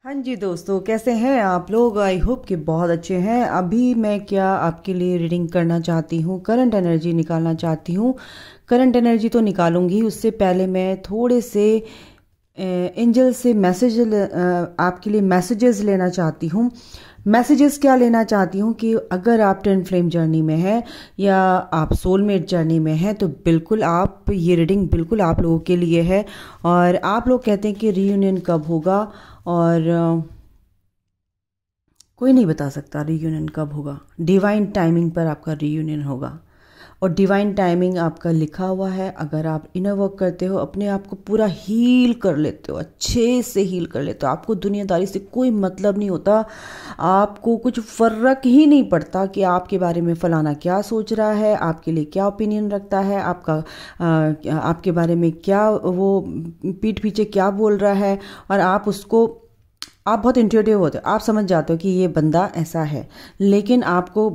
हाँ जी दोस्तों, कैसे हैं आप लोग। आई होप कि बहुत अच्छे हैं। अभी मैं क्या आपके लिए रीडिंग करना चाहती हूँ, करंट एनर्जी निकालना चाहती हूँ। करंट एनर्जी तो निकालूंगी, उससे पहले मैं थोड़े से एंजल से आपके लिए मैसेजेस लेना चाहती हूँ। मैसेजेस क्या लेना चाहती हूँ कि अगर आप ट्विन फ्लेम जर्नी में हैं या आप सोलमेट जर्नी में हैं तो बिल्कुल आप ये रीडिंग बिल्कुल आप लोगों के लिए है। और आप लोग कहते हैं कि रीयूनियन कब होगा, और कोई नहीं बता सकता रीयूनियन कब होगा। डिवाइन टाइमिंग पर आपका रीयूनियन होगा, और डिवाइन टाइमिंग आपका लिखा हुआ है। अगर आप इनर वर्क करते हो, अपने आप को पूरा हील कर लेते हो, अच्छे से हील कर लेते हो, आपको दुनियादारी से कोई मतलब नहीं होता, आपको कुछ फर्क ही नहीं पड़ता कि आपके बारे में फलाना क्या सोच रहा है, आपके लिए क्या ओपिनियन रखता है, आपके बारे में क्या वो पीठ पीछे क्या बोल रहा है। और आप बहुत इंट्यूटिव होते हो, आप समझ जाते हो कि ये बंदा ऐसा है, लेकिन आपको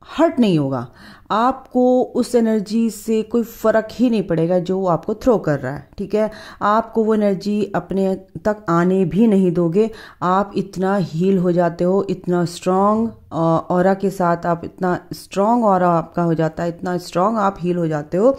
हर्ट नहीं होगा। आपको उस एनर्जी से कोई फर्क ही नहीं पड़ेगा जो वो आपको थ्रो कर रहा है, ठीक है। आपको वो एनर्जी अपने तक आने भी नहीं दोगे। आप इतना हील हो जाते हो, इतना स्ट्रांग ऑरा के साथ, आप इतना स्ट्रांग ऑरा आपका हो जाता है, इतना स्ट्रांग आप हील हो जाते हो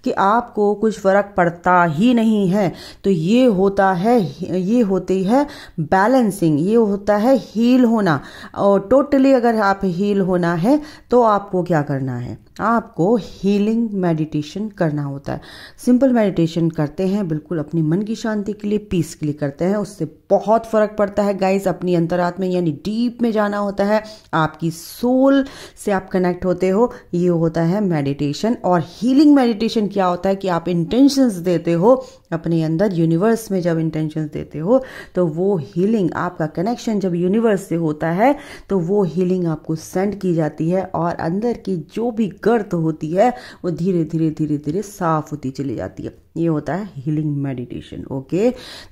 कि आपको कुछ फर्क पड़ता ही नहीं है। तो ये होती है बैलेंसिंग, ये होता है हील होना। और टोटली अगर आप हील होना है तो आपको क्या करना है, आपको हीलिंग मेडिटेशन करना होता है। सिंपल मेडिटेशन करते हैं, बिल्कुल अपनी मन की शांति के लिए, पीस के लिए करते हैं, उससे बहुत फर्क पड़ता है गाइस। अपनी अंतरात्मा यानी डीप में जाना होता है, आपकी सोल से आप कनेक्ट होते हो, ये होता है मेडिटेशन। और हीलिंग मेडिटेशन क्या होता है कि आप इंटेंशंस देते हो अपने अंदर, यूनिवर्स में जब इंटेंशंस देते हो तो वो हीलिंग, आपका कनेक्शन जब यूनिवर्स से होता है तो वो हीलिंग आपको सेंड की जाती है, और अंदर की जो भी गर्त होती है वो धीरे धीरे धीरे धीरे साफ होती चली जाती है। ये होता है हीलिंग मेडिटेशन। ओके,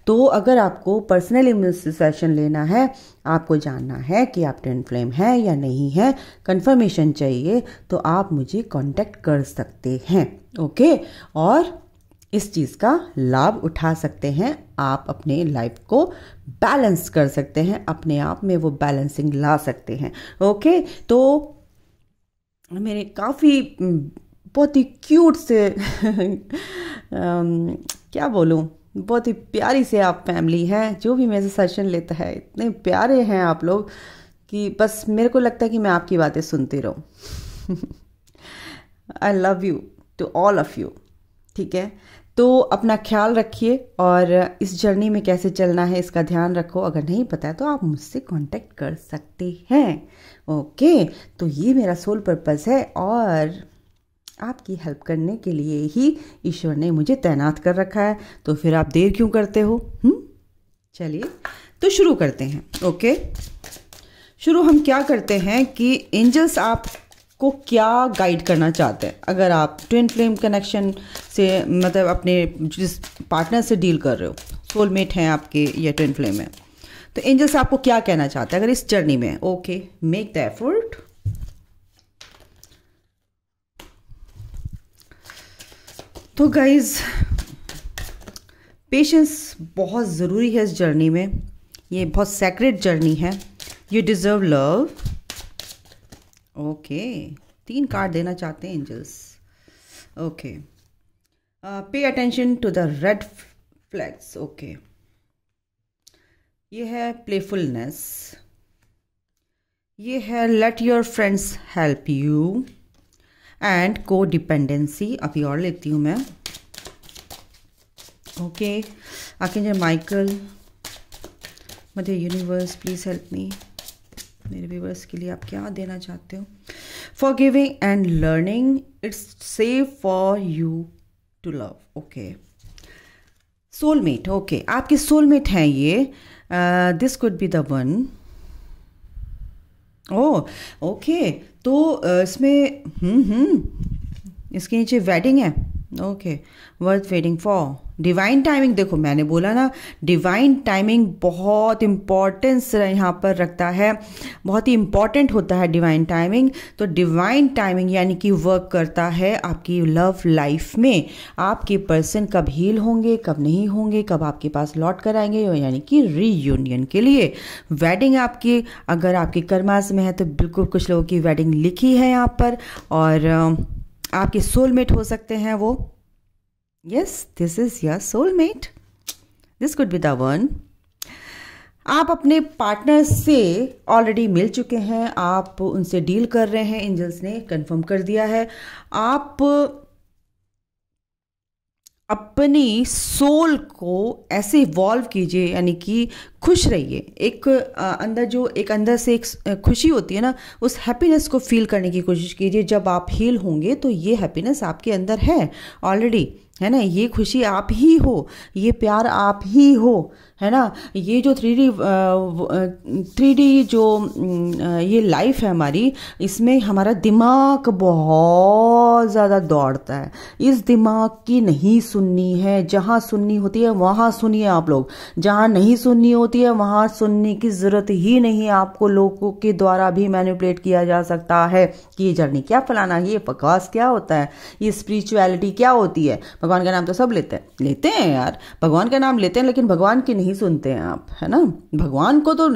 तो अगर आपको पर्सनली सेशन लेना है, आपको जानना है कि आप ट्विन फ्लेम है या नहीं है, कंफर्मेशन चाहिए, तो आप मुझे कांटेक्ट कर सकते हैं। ओके, और इस चीज़ का लाभ उठा सकते हैं, आप अपने लाइफ को बैलेंस कर सकते हैं, अपने आप में वो बैलेंसिंग ला सकते हैं। ओके, तो मेरे काफ़ी बहुत ही क्यूट से क्या बोलूँ, बहुत ही प्यारी से आप फैमिली है जो भी मेरे से सेशन लेता है। इतने प्यारे हैं आप लोग कि बस मेरे को लगता है कि मैं आपकी बातें सुनती रहूं। I love you to all of you, ठीक है। तो अपना ख्याल रखिए, और इस जर्नी में कैसे चलना है इसका ध्यान रखो। अगर नहीं पता है तो आप मुझसे कांटेक्ट कर सकते हैं। ओके, तो ये मेरा सोल पर्पस है, और आपकी हेल्प करने के लिए ही ईश्वर ने मुझे तैनात कर रखा है। तो फिर आप देर क्यों करते हो? चलिए तो शुरू करते हैं। ओके, शुरू हम क्या करते हैं कि एंजल्स आपको क्या गाइड करना चाहते हैं। अगर आप ट्विन फ्लेम कनेक्शन से, मतलब अपने जिस पार्टनर से डील कर रहे हो, सोलमेट हैं आपके या ट्विन फ्लेम है, तो एंजल्स आपको क्या कहना चाहते हैं अगर इस जर्नी में। Okay, make the effort. तो गाइज, पेशेंस बहुत ज़रूरी है इस जर्नी में। ये बहुत सैक्रेड जर्नी है। You deserve love. Okay, 3 card देना चाहते हैं angels. Okay, pay attention to the red flags. Okay, ये है प्लेफुलनेस, ये है let your friends help you, and codependency. अभी और लेती हूँ मैं। Okay, archangel Michael, mother universe please help me. मेरे व्यूअर्स के लिए आप क्या देना चाहते हो? Forgiving and learning, it's safe for you to love. Okay, soulmate. Okay, आपके सोलमेट हैं ये। This could be the one. Oh okay, तो इसमें इसके नीचे वेडिंग है। Okay, worth waiting for, divine timing, देखो मैंने बोला ना, डिवाइन टाइमिंग बहुत इम्पोर्टेंस यहाँ पर रखता है, बहुत ही इम्पॉर्टेंट होता है डिवाइन टाइमिंग। तो डिवाइन टाइमिंग यानी कि वर्क करता है आपकी लव लाइफ में। आपके पर्सन कब हील होंगे, कब नहीं होंगे, कब आपके पास लौट कर आएंगे, यानी कि रीयूनियन के लिए। वेडिंग आपकी अगर आपकी कर्मास में है तो बिल्कुल कुछ लोगों की वेडिंग लिखी है यहाँ पर, और आपके सोलमेट हो सकते हैं वो। Yes, this is your soulmate. This could be the one. आप अपने पार्टनर से ऑलरेडी मिल चुके हैं, आप उनसे डील कर रहे हैं, एंजल्स ने कंफर्म कर दिया है। आप अपनी सोल को ऐसे इवॉल्व कीजिए, यानी कि खुश रहिए। एक अंदर जो एक अंदर से एक खुशी होती है ना, उस हैप्पीनेस को फील करने की कोशिश कीजिए। जब आप हील होंगे तो ये हैप्पीनेस आपके अंदर है ऑलरेडी, है ना। ये खुशी आप ही हो, ये प्यार आप ही हो, है ना। ये जो 3D जो ये लाइफ है हमारी, इसमें हमारा दिमाग बहुत ज़्यादा दौड़ता है। इस दिमाग की नहीं सुननी है, जहाँ सुननी होती है वहाँ सुनिए आप लोग, जहाँ नहीं सुननी होती है वहाँ सुनने की ज़रूरत ही नहीं है। आपको लोगों के द्वारा भी मैनिपुलेट किया जा सकता है कि ये जर्नी क्या फलाना, ये बकवास क्या होता है, ये स्पिरिचुअलिटी क्या होती है। भगवान का नाम तो सब लेते हैं यार, भगवान का नाम लेते हैं, लेकिन भगवान की नहीं सुनते हैं आप, है ना। भगवान को तो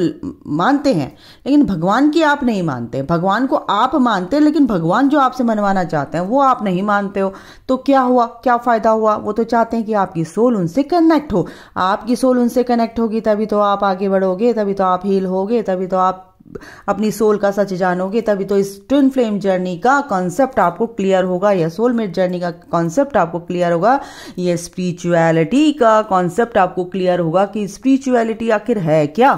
मानते हैं लेकिन भगवान की आप नहीं मानते। भगवान को आप मानते हैं लेकिन भगवान जो आपसे मनवाना चाहते हैं वो आप नहीं मानते हो। तो क्या हुआ, क्या फायदा हुआ। वो तो चाहते हैं कि आपकी सोल उनसे कनेक्ट हो। आपकी सोल उनसे कनेक्ट होगी तभी तो आप आगे बढ़ोगे, तभी तो आप हील होगे, तभी तो आप अपनी सोल का सच जानोगे, तभी तो इस ट्विन फ्लेम जर्नी का कॉन्सेप्ट आपको क्लियर होगा, या सोलमेट जर्नी का कॉन्सेप्ट आपको क्लियर होगा, ये स्पिरिचुअलिटी का कॉन्सेप्ट आपको क्लियर होगा कि स्पिरिचुअलिटी आखिर है क्या।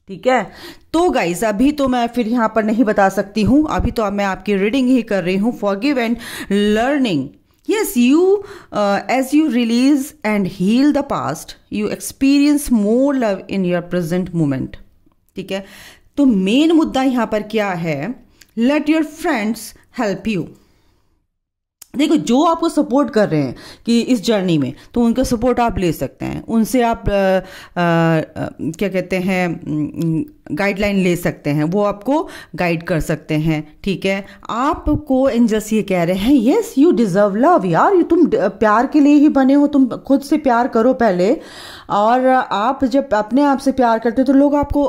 ठीक है, तो गाइस अभी तो मैं फिर यहाँ पर नहीं बता सकती हूँ, अभी तो मैं आपकी रीडिंग ही कर रही हूँ। Forgive and learning, yes, as you release and heal the past, you experience more love in your present moment. ठीक है, तो मेन मुद्दा यहां पर क्या है, let your friends help you. देखो जो आपको सपोर्ट कर रहे हैं कि इस जर्नी में, तो उनका सपोर्ट आप ले सकते हैं, उनसे आप क्या कहते हैं गाइडलाइन ले सकते हैं, वो आपको गाइड कर सकते हैं। ठीक है, आपको एंजल्स ये कह रहे हैं, यस यू डिजर्व लव यार, तुम प्यार के लिए ही बने हो, तुम खुद से प्यार करो पहले। और आप जब अपने आप से प्यार करते हो तो लोग आपको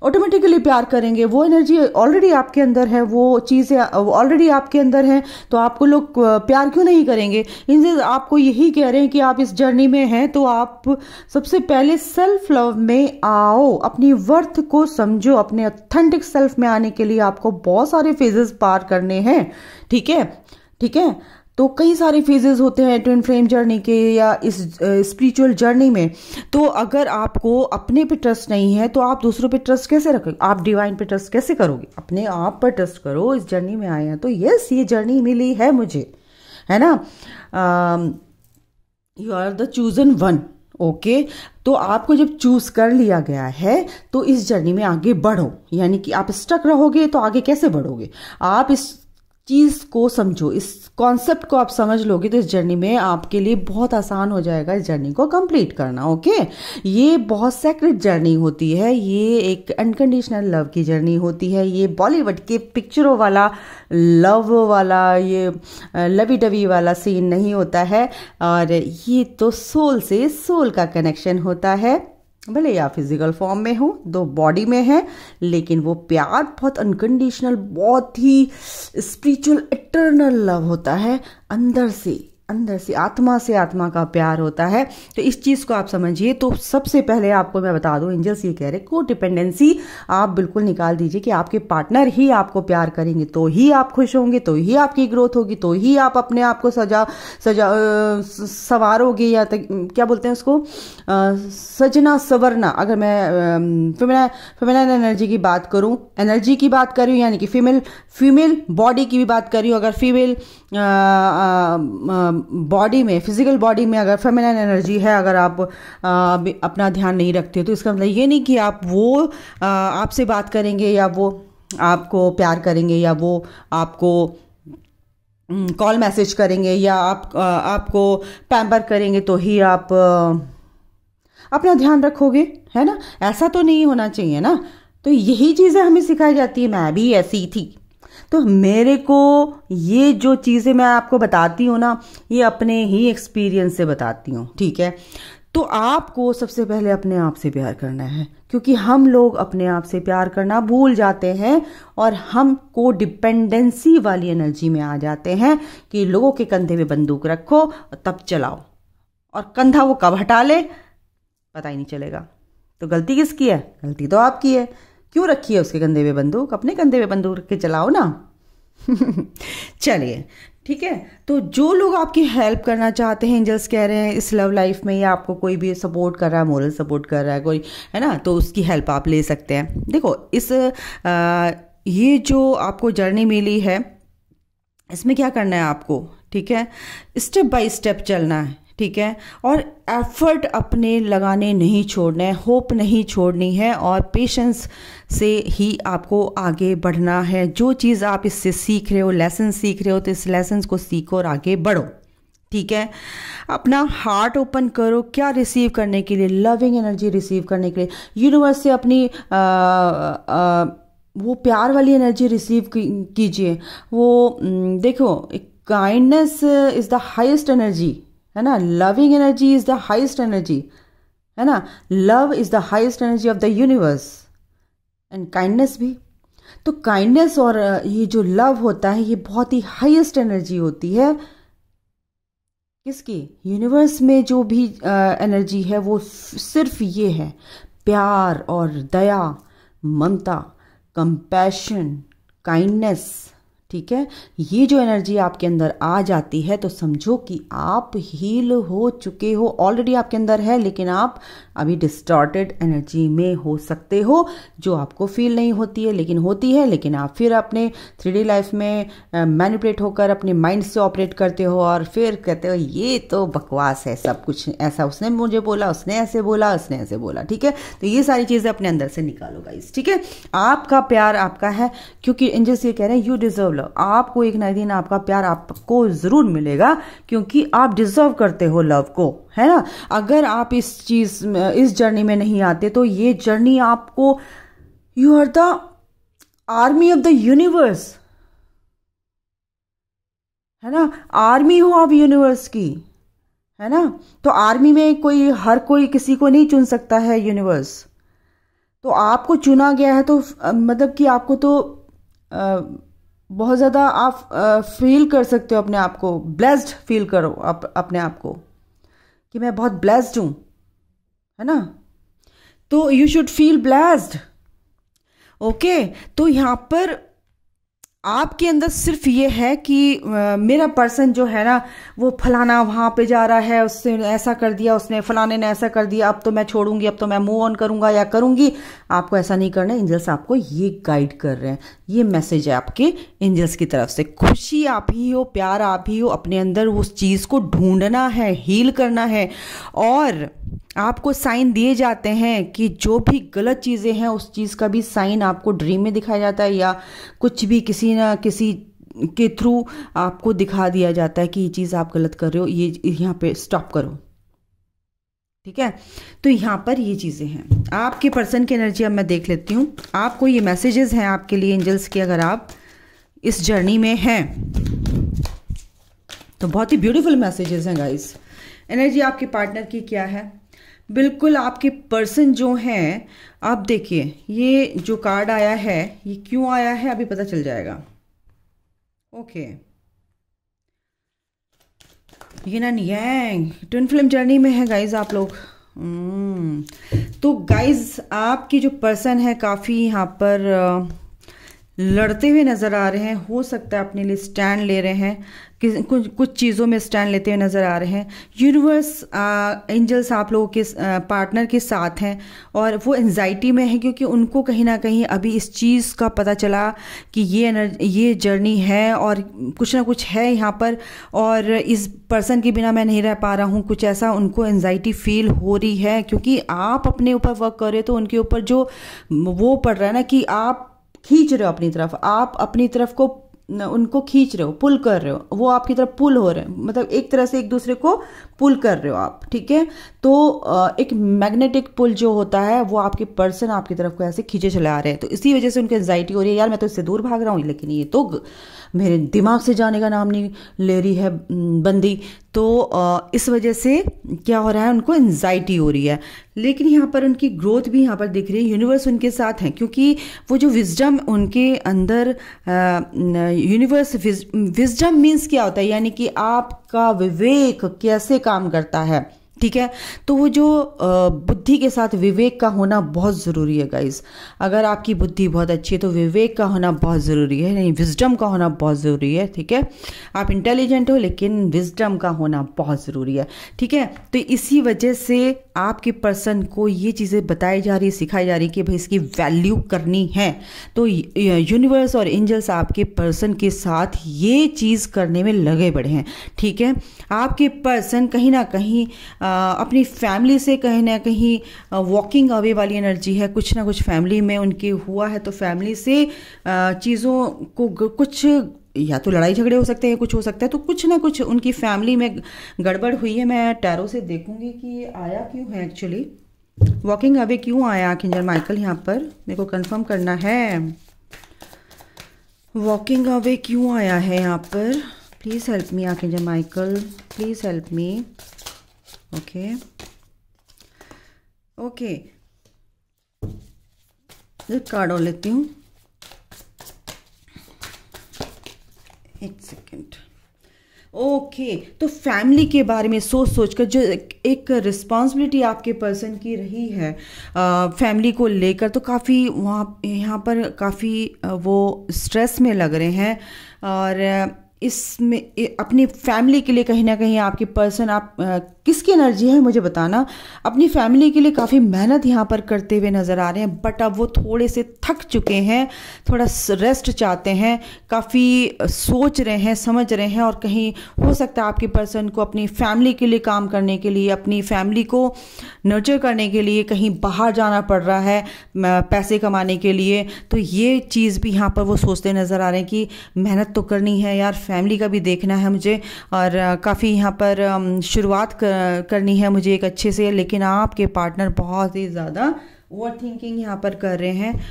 ऑटोमेटिकली प्यार करेंगे। वो एनर्जी ऑलरेडी आपके अंदर है, वो चीज़ें ऑलरेडी आपके अंदर हैं, तो आपको लोग प्यार क्यों नहीं करेंगे। इनसे आपको यही कह रहे हैं कि आप इस जर्नी में हैं तो आप सबसे पहले सेल्फ लव में आओ, अपनी वर्थ को समझो। अपने ऑथेंटिक सेल्फ में आने के लिए आपको बहुत सारे फेजेस पार करने हैं। ठीक है, ठीक है, तो कई सारे फेजेस होते हैं ट्विन फ्लेम जर्नी के या इस स्पिरिचुअल जर्नी में। तो अगर आपको अपने पे ट्रस्ट नहीं है तो आप दूसरों पे ट्रस्ट कैसे रखोगे, आप डिवाइन पे ट्रस्ट कैसे करोगे। अपने आप पर ट्रस्ट करो। इस जर्नी में आए हैं तो यस ये जर्नी मिली है मुझे, है ना। You are the chosen one. Okay, तो आपको जब चूज कर लिया गया है तो इस जर्नी में आगे बढ़ो। यानी कि आप स्टक रहोगे तो आगे कैसे बढ़ोगे। आप इस चीज को समझो, इस कॉन्सेप्ट को आप समझ लोगे तो इस जर्नी में आपके लिए बहुत आसान हो जाएगा इस जर्नी को कंप्लीट करना। ओके, ये बहुत सेक्रेट जर्नी होती है, ये एक अनकंडीशनल लव की जर्नी होती है। ये बॉलीवुड के पिक्चरों वाला लव वाला, ये लवी डवी वाला सीन नहीं होता है। और ये तो सोल से सोल का कनेक्शन होता है। भले या फिजिकल फॉर्म में हो, दो बॉडी में है, लेकिन वो प्यार बहुत अनकंडीशनल, बहुत ही स्पिरिचुअल इटर्नल लव होता है। अंदर से आत्मा से आत्मा का प्यार होता है। तो इस चीज़ को आप समझिए। तो सबसे पहले आपको मैं बता दूं, एंजल्स ये कह रहे को डिपेंडेंसी आप बिल्कुल निकाल दीजिए कि आपके पार्टनर ही आपको प्यार करेंगे तो ही आप खुश होंगे, तो ही आपकी ग्रोथ होगी, तो ही आप अपने आप को सवारोगे, या क्या बोलते हैं उसको, सजना सवरना। अगर मैं फेमिनाइन एनर्जी की बात करूं, यानी कि फीमेल बॉडी की भी बात कर रही हूँ। अगर फीमेल बॉडी में, फिजिकल बॉडी में अगर फेमिनाइन एनर्जी है, अगर आप अपना ध्यान नहीं रखते हो तो इसका मतलब ये नहीं कि आप वो आपसे बात करेंगे या वो आपको प्यार करेंगे या वो आपको कॉल मैसेज करेंगे या आपको पैम्पर करेंगे तो ही आप अपना ध्यान रखोगे, है ना? ऐसा तो नहीं होना चाहिए ना। तो यही चीज़ें हमें सिखाई जाती है। मैं भी ऐसी थी, तो मेरे को ये जो चीज़ें मैं आपको बताती हूँ ना, ये अपने ही एक्सपीरियंस से बताती हूँ, ठीक है? तो आपको सबसे पहले अपने आप से प्यार करना है, क्योंकि हम लोग अपने आप से प्यार करना भूल जाते हैं और हमको डिपेंडेंसी वाली एनर्जी में आ जाते हैं कि लोगों के कंधे पे बंदूक रखो तब चलाओ, और कंधा वो कब हटा ले पता ही नहीं चलेगा। तो गलती किसकी है? गलती तो आपकी है। क्यों रखी है उसके कंधे पे बंदूक? अपने कंधे पे बंदूक रख के चलाओ ना। चलिए, ठीक है। तो जो लोग आपकी हेल्प करना चाहते हैं, एंजल्स कह रहे हैं इस लव लाइफ में, या आपको कोई भी सपोर्ट कर रहा है, मोरल सपोर्ट कर रहा है कोई, है ना, तो उसकी हेल्प आप ले सकते हैं। देखो, ये जो आपको जर्नी मिली है, इसमें क्या करना है आपको, ठीक है? स्टेप बाय स्टेप चलना है, ठीक है? और एफर्ट अपने लगाने नहीं छोड़ने हैं, होप नहीं छोड़नी है, और पेशेंस से ही आपको आगे बढ़ना है। जो चीज़ आप इससे सीख रहे हो, लेसन सीख रहे हो, तो इस लेसन को सीखो और आगे बढ़ो, ठीक है? अपना हार्ट ओपन करो, क्या रिसीव करने के लिए? लविंग एनर्जी रिसीव करने के लिए। यूनिवर्स से अपनी वो प्यार वाली एनर्जी रिसीव कीजिए। वो देखो, kindness is the highest energy, है ना? Loving energy is the highest energy, है ना? Love is the highest energy of the universe, and kindness भी। तो काइंडनेस और ये जो लव होता है, ये बहुत ही हाईएस्ट एनर्जी होती है। किसकी? यूनिवर्स में जो भी एनर्जी है वो सिर्फ ये है, प्यार और दया, ममता, कंपैशन, काइंडनेस, ठीक है? ये जो एनर्जी आपके अंदर आ जाती है तो समझो कि आप हील हो चुके हो, ऑलरेडी आपके अंदर है, लेकिन आप अभी डिस्टॉर्टेड एनर्जी में हो सकते हो, जो आपको फील नहीं होती है लेकिन होती है। लेकिन आप फिर अपने 3D लाइफ में मैनिपुलेट होकर अपने माइंड से ऑपरेट करते हो और फिर कहते हो ये तो बकवास है, सब कुछ ऐसा उसने मुझे बोला, उसने ऐसे बोला, उसने ऐसे बोला, ठीक है? तो ये सारी चीज़ें अपने अंदर से निकालो गाइस, ठीक है? आपका प्यार आपका है, क्योंकि एंजल्स ये कह रहे हैं यू डिजर्व लव। आपको एक ना दिन आपका प्यार आपको जरूर मिलेगा, क्योंकि आप डिजर्व करते हो लव को, है ना? अगर आप इस जर्नी में नहीं आते तो ये जर्नी आपको, you are the army of the universe, है ना? आर्मी हो आप यूनिवर्स की, है ना? तो आर्मी में हर कोई किसी को नहीं चुन सकता है यूनिवर्स। तो आपको चुना गया है, तो मतलब कि आपको तो बहुत ज़्यादा आप फील कर सकते हो अपने आप को, ब्लेस्ड फील करो अपने आप को कि मैं बहुत ब्लेस्ड हूँ, है ना? तो you should feel blessed, okay? तो यहाँ पर आपके अंदर सिर्फ ये है कि मेरा पर्सन जो है ना, वो फलाना वहाँ पे जा रहा है, उससे ऐसा कर दिया, उसने फलाने ने ऐसा कर दिया, अब तो मैं छोड़ूंगी, अब तो मैं मूव ऑन करूंगा या करूंगी। आपको ऐसा नहीं करना है। एंजल्स आपको ये गाइड कर रहे हैं, ये मैसेज है आपके एंजल्स की तरफ से। खुशी आप ही हो, प्यार आप ही हो, अपने अंदर उस चीज़ को ढूंढना है, हील करना है। और आपको साइन दिए जाते हैं कि जो भी गलत चीज़ें हैं उस चीज़ का भी साइन आपको ड्रीम में दिखाया जाता है, या कुछ भी किसी ना किसी के थ्रू आपको दिखा दिया जाता है कि ये चीज़ आप गलत कर रहे हो, ये यहाँ पे स्टॉप करो, ठीक है? तो यहाँ पर ये चीज़ें हैं। आपके पर्सन की एनर्जी अब मैं देख लेती हूँ। आपको ये मैसेजेस हैं आपके लिए एंजल्स के, अगर आप इस जर्नी में हैं तो बहुत ही ब्यूटीफुल मैसेजेस हैं गाइस। एनर्जी आपके पार्टनर की क्या है? बिल्कुल आपके पर्सन जो हैं, आप देखिए ये जो कार्ड आया है ये क्यों आया है अभी पता चल जाएगा, okay? Yin and yang, twin flame journey में है गाइज आप लोग। तो गाइज आपकी जो पर्सन है काफ़ी यहाँ पर लड़ते हुए नज़र आ रहे हैं। हो सकता है अपने लिए स्टैंड ले रहे हैं, कुछ चीज़ों में स्टैंड लेते हुए नज़र आ रहे हैं। यूनिवर्स एंजल्स आप लोगों के पार्टनर के साथ हैं और वो एंजाइटी में है, क्योंकि उनको कहीं ना कहीं अभी इस चीज़ का पता चला कि ये जर्नी है और कुछ ना कुछ है यहाँ पर, और इस पर्सन के बिना मैं नहीं रह पा रहा हूँ, कुछ ऐसा उनको एंजाइटी फील हो रही है। क्योंकि आप अपने ऊपर वर्क कर रहे हो तो उनके ऊपर जो वो पड़ रहा है ना कि आप खींच रहे हो अपनी तरफ, आप अपनी तरफ को उनको खींच रहे हो, पुल कर रहे हो, वो आपकी तरफ पुल हो रहे हैं, मतलब एक तरह से एक दूसरे को पुल कर रहे हो आप, ठीक है। तो एक मैग्नेटिक पुल जो होता है वो आपके पर्सन आपकी तरफ को ऐसे खींचे चले आ रहे हैं, तो इसी वजह से उनको एंजाइटी हो रही है, यार मैं तो इससे दूर भाग रहा हूँ लेकिन ये तो मेरे दिमाग से जाने का नाम नहीं ले रही है बंदी। तो इस वजह से क्या हो रहा है, उनको एंजाइटी हो रही है। लेकिन यहाँ पर उनकी ग्रोथ भी यहाँ पर दिख रही है, यूनिवर्स उनके साथ है, क्योंकि वो जो विजडम उनके अंदर, यूनिवर्स विजडम मीन्स क्या होता है, यानी कि आपका विवेक कैसे काम करता है, ठीक है। तो वो जो बुद्धि के साथ विवेक का होना बहुत ज़रूरी है गाइस। अगर आपकी बुद्धि बहुत अच्छी है तो विवेक का होना बहुत ज़रूरी है, नहीं विजडम का होना बहुत ज़रूरी है, ठीक है। आप इंटेलिजेंट हो लेकिन विजडम का होना बहुत ज़रूरी है, ठीक है। तो इसी वजह से आपके पर्सन को ये चीज़ें बताई जा रही, सिखाई जा रही कि भाई इसकी वैल्यू करनी है। तो यूनिवर्स और एंजल्स आपके पर्सन के साथ ये चीज़ करने में लगे पड़े हैं, ठीक है। आपके पर्सन कहीं ना कहीं अपनी फैमिली से कहीं ना कहीं वॉकिंग अवे वाली एनर्जी है, कुछ ना कुछ फैमिली में उनके हुआ है, तो फैमिली से चीज़ों को कुछ या तो लड़ाई झगड़े हो सकते हैं, कुछ हो सकता है, तो कुछ ना कुछ उनकी फैमिली में गड़बड़ हुई है। मैं टैरो से देखूंगी कि ये आया क्यों है, एक्चुअली वॉकिंग अवे क्यों आया आर्कएंजल माइकल, यहाँ पर मेरे को कंफर्म करना है वॉकिंग अवे क्यों आया है यहाँ पर। Please help me archangel Michael, please help me. Okay okay, एक कार्ड और लेती हूँ, एक सेकेंड। ओके, तो फैमिली के बारे में सोच सोच कर जो एक रिस्पॉन्सिबिलिटी आपके पर्सन की रही है फैमिली को लेकर, तो काफ़ी वहाँ यहाँ पर काफ़ी वो स्ट्रेस में लग रहे हैं, और इसमें अपनी फैमिली के लिए कहीं ना कहीं आपके पर्सन, आप किसकी एनर्जी है मुझे बताना, अपनी फैमिली के लिए काफ़ी मेहनत यहाँ पर करते हुए नज़र आ रहे हैं, बट अब वो थोड़े से थक चुके हैं, थोड़ा रेस्ट चाहते हैं, काफ़ी सोच रहे हैं, समझ रहे हैं, और कहीं हो सकता है आपके पर्सन को अपनी फैमिली के लिए काम करने के लिए, अपनी फैमिली को नर्चर करने के लिए कहीं बाहर जाना पड़ रहा है पैसे कमाने के लिए। तो ये चीज़ भी यहाँ पर वो सोचते नज़र आ रहे हैं कि मेहनत तो करनी है यार, फैमिली का भी देखना है मुझे, और काफ़ी यहाँ पर शुरुआत करनी है मुझे एक अच्छे से। लेकिन आपके पार्टनर बहुत ही ज़्यादा ओवर थिंकिंग यहाँ पर कर रहे हैं,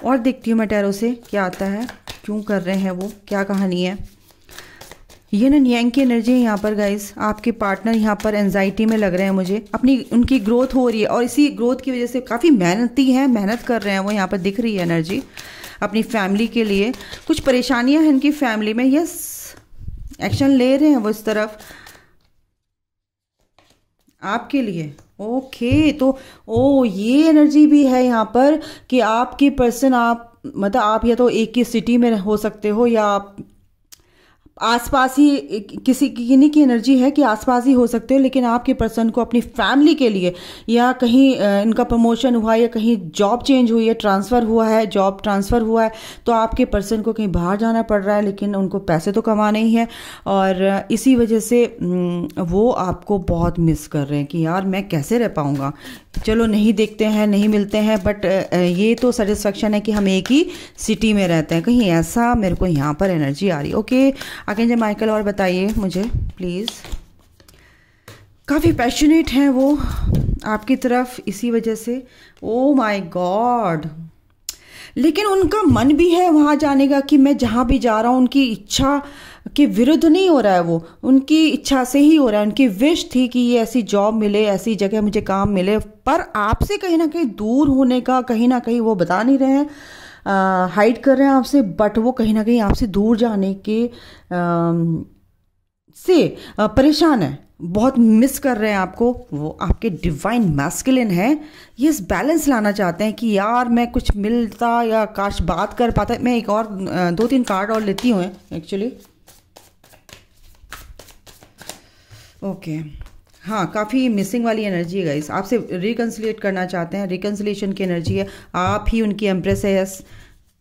और देखती हूँ मैं टैरो से क्या आता है, क्यों कर रहे हैं वो, क्या कहानी है। यिन एंड यांग की एनर्जी है यहाँ पर गाइस। आपके पार्टनर यहाँ पर एंजाइटी में लग रहे हैं मुझे, अपनी उनकी ग्रोथ हो रही है, और इसी ग्रोथ की वजह से काफ़ी मेहनती हैं, मेहनत कर रहे हैं वो, यहाँ पर दिख रही है एनर्जी अपनी फैमिली के लिए। कुछ परेशानियां हैं इनकी फैमिली में, यस एक्शन ले रहे हैं वो इस तरफ आपके लिए। ओके, तो ये एनर्जी भी है यहाँ पर कि आपके पर्सन, आप मतलब आप या तो एक ही सिटी में हो सकते हो, या आप आसपास ही किसी की एनर्जी है कि आसपास ही हो सकते हो, लेकिन आपके पर्सन को अपनी फैमिली के लिए, या कहीं इनका प्रमोशन हुआ है, या कहीं जॉब चेंज हुई है, ट्रांसफ़र हुआ है, जॉब ट्रांसफ़र हुआ है, तो आपके पर्सन को कहीं बाहर जाना पड़ रहा है, लेकिन उनको पैसे तो कमाने ही है, और इसी वजह से वो आपको बहुत मिस कर रहे हैं कि यार मैं कैसे रह पाऊँगा। चलो नहीं देखते हैं, नहीं मिलते हैं, बट ये तो सेटिस्फेक्शन है कि हम एक ही सिटी में रहते हैं, कहीं ऐसा मेरे को यहाँ पर एनर्जी आ रही है। ओके आर्कएंजल माइकल, और बताइए मुझे प्लीज़। काफ़ी पैशनेट हैं वो आपकी तरफ इसी वजह से, ओ माय गॉड। लेकिन उनका मन भी है वहाँ जाने का कि मैं जहाँ भी जा रहा हूँ, उनकी इच्छा के विरुद्ध नहीं हो रहा है, वो उनकी इच्छा से ही हो रहा है। उनकी विश थी कि ये ऐसी जॉब मिले, ऐसी जगह मुझे काम मिले, पर आपसे कहीं ना कहीं दूर होने का, कहीं ना कहीं वो बता नहीं रहे हैं, हाइड कर रहे हैं आपसे, बट वो कहीं ना कहीं आपसे दूर जाने के से परेशान है, बहुत मिस कर रहे हैं आपको। वो आपके डिवाइन मैस्कुलिन है, ये इस बैलेंस लाना चाहते हैं कि यार मैं कुछ मिलता या काश बात कर पाता। मैं एक और 2-3 कार्ड और लेती हूँ एक्चुअली। ओके, हाँ काफ़ी मिसिंग वाली एनर्जी है गाइस, आपसे रिकन्सिलिएट करना चाहते हैं, रिकन्सिलिएशन की एनर्जी है, आप ही उनकी एम्प्रेस है, यस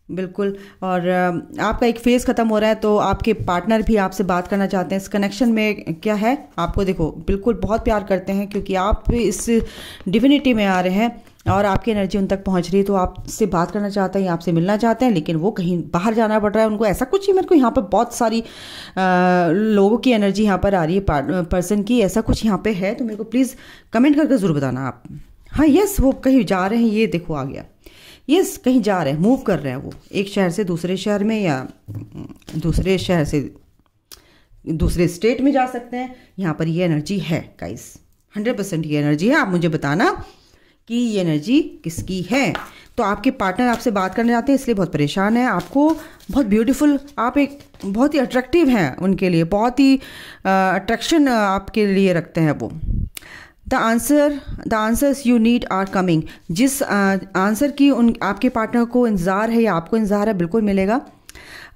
बिल्कुल। और आपका एक फेज़ ख़त्म हो रहा है, तो आपके पार्टनर भी आपसे बात करना चाहते हैं। इस कनेक्शन में क्या है, आपको देखो बिल्कुल बहुत प्यार करते हैं, क्योंकि आप इस डिविनिटी में आ रहे हैं, और आपकी एनर्जी उन तक पहुंच रही है, तो आपसे बात करना चाहते हैं या आपसे मिलना चाहते हैं, लेकिन वो कहीं बाहर जाना पड़ रहा है उनको, ऐसा कुछ ही। मेरे को यहाँ पर बहुत सारी लोगों की एनर्जी यहाँ पर आ रही है, पर्सन की, ऐसा कुछ यहाँ पे है, तो मेरे को प्लीज़ कमेंट करके ज़रूर बताना आप। हाँ यस, वो कहीं जा रहे हैं, ये देखो आ गया, यस कहीं जा रहे हैं, मूव कर रहे हैं वो, एक शहर से दूसरे शहर में या दूसरे शहर से दूसरे स्टेट में जा सकते हैं। यहाँ पर ये एनर्जी है गाइस, 100% ये एनर्जी है। आप मुझे बताना कि ये एनर्जी किसकी है। तो आपके पार्टनर आपसे बात करने जाते हैं, इसलिए बहुत परेशान है, आपको बहुत ब्यूटीफुल, आप एक बहुत ही अट्रैक्टिव हैं उनके लिए, बहुत ही अट्रैक्शन आपके लिए रखते हैं वो। The answers you need are coming, जिस आंसर की उन आपके पार्टनर को इंतज़ार है या आपको इंतज़ार है, बिल्कुल मिलेगा।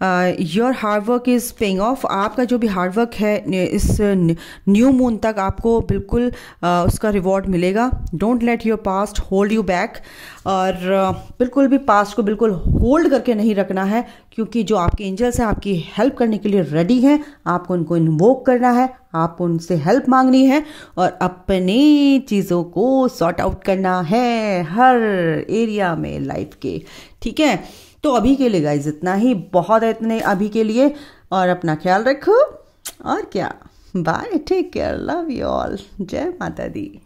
Your hard work is paying off, आपका जो भी हार्ड वर्क है इस न्यू मून तक आपको बिल्कुल उसका रिवॉर्ड मिलेगा। Don't let your past hold you back, और बिल्कुल भी पास्ट को बिल्कुल होल्ड करके नहीं रखना है, क्योंकि जो आपके एंजल्स हैं आपकी हेल्प करने के लिए रेडी हैं। आपको उनको इन्वोक करना है, आपको उनसे हेल्प मांगनी है और अपनी चीज़ों को सॉर्ट आउट करना है हर एरिया में लाइफ के, ठीक है। तो अभी के लिए गाइज इतना ही, बहुत है इतने अभी के लिए, और अपना ख्याल रखो, और क्या, bye, take care, love you all, जय माता दी।